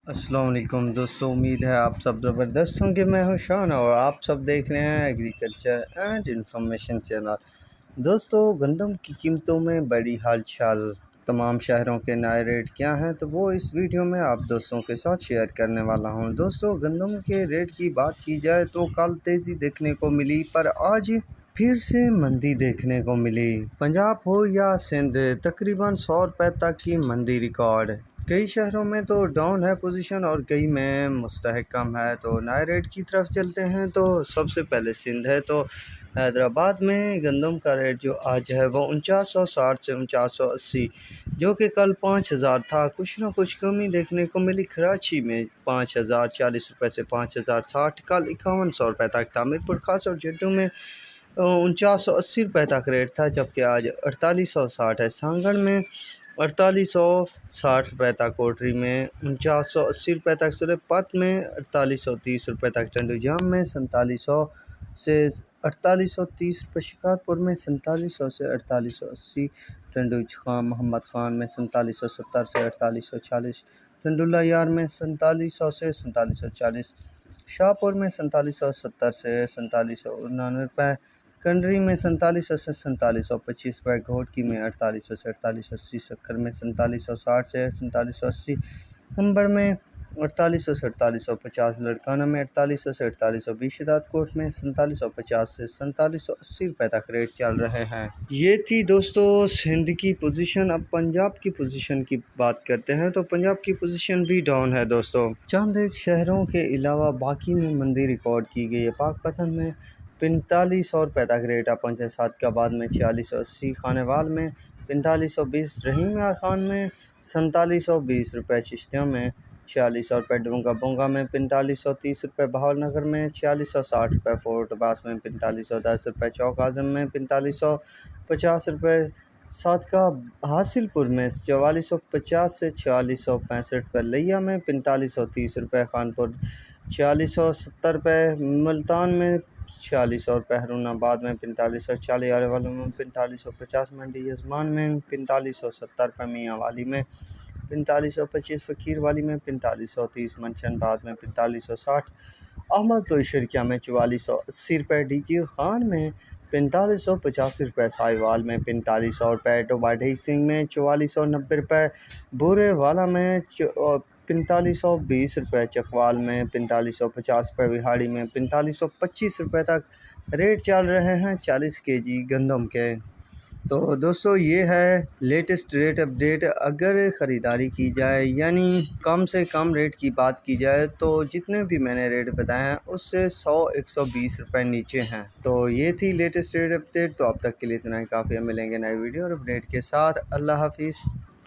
अस्सलाम वालेकुम दोस्तों, उम्मीद है आप सब ज़बरदस्त होंगे। मैं हूं शान और आप सब देख रहे हैं एग्रीकल्चर एंड इंफॉर्मेशन चैनल। दोस्तों, गंदम की कीमतों में बड़ी हालचाल, तमाम शहरों के नए रेट क्या हैं, तो वो इस वीडियो में आप दोस्तों के साथ शेयर करने वाला हूं। दोस्तों, गंदम के रेट की बात की जाए तो कल तेज़ी देखने को मिली, पर आज फिर से मंदी देखने को मिली। पंजाब हो या सिंध, तकरीबन 100 रुपये तक की मंदी रिकॉर्ड। कई शहरों में तो डाउन है पोजीशन और कई में मुस्तहकम है। तो नए रेट की तरफ चलते हैं तो सबसे पहले सिंध है। तो हैदराबाद में गंदम का रेट जो आज है वो 4960 से 4980, जो कि कल 5000 था। कुछ ना कुछ कमी देखने को मिली। कराची में 5040 रुपये से 5060, कल 5100 रुपये तक था। मीरपुर खास और जड्डू में 4980 रुपये तक रेट था, जबकि आज 4860 है। सांगड़ में 4860 रुपये तक, कोटरी में 4980 रुपये तक, सुरपत में 4830 रुपये तक, टंडूजाम में 4700 से 4830 रुपये, शिकारपुर में 4700 से 4880, टंडूखान मोहम्मद खान में 4770 से 4840, टंडुला यार में 4700 से 4740, शाहपुर में 4770 से 4799 रुपये, कंडरी में 4700 से 4725 रुपये, घोटकी में 4800 से 4880, सक्कर में 4760 से 4780, अंबर में 4800 से 4850, लड़काना में 4800 से 4820, शिदातकोट में 4750 से 4780 रुपये तक रेट चल रहे हैं। ये थी दोस्तों सिंध की पोजीशन। अब पंजाब की पोजीशन की बात करते हैं तो पंजाब की पोजीशन भी डाउन है दोस्तों। चंद एक शहरों के अलावा बाकी में मंदी रिकॉर्ड की गई है। पाकपतन में 4500 रुपये तक रेट आप पहुँचे, सादकाबाद में 4680, खानेवाल में 4520, रहीम यार खान में 4720 रुपये, चिश्तिया में 4600 रुपये, डूंगा बोंगा में 4530 रुपये, बहावलनगर में 4660 रुपये, फोर्ट अब्बास में 4510 रुपये, चौक आज़म में 4550 रुपये, सादका हासिलपुर में 4450 से 4665 रुपये, लिया में 4530 रुपये, खानपुर 4670 रुपये, मुल्तान में 4600 रुपये, हरूनाबाद में 4540, आरेवाला में 4550, मंडी यजमान में 4570 रुपये, मियाँ वाली में 4525, फ़कीर वाली में 4530, मनशनबाद में 4560, अहमदपुर शर्किया में 4480 रुपये, डीजी खान में 4585 रुपये, साहिवाल में 4500 रुपये, टोबा ढीक सिंह में 4490 रुपये, बुरे वाला में 4520 रुपये, चकवाल में 4550 रुपये, बिहाड़ी में 4525 रुपये तक रेट चल रहे हैं 40 केजी गंदम के। तो दोस्तों, ये है लेटेस्ट रेट अपडेट। अगर ख़रीदारी की जाए यानी कम से कम रेट की बात की जाए तो जितने भी मैंने रेट बताए हैं उससे 100-120 रुपये नीचे हैं। तो ये थी लेटेस्ट रेट अपडेट। तो अब तक के लिए इतना ही काफ़ी है। मिलेंगे नए वीडियो और अपडेट के साथ। अल्लाह हाफिज़।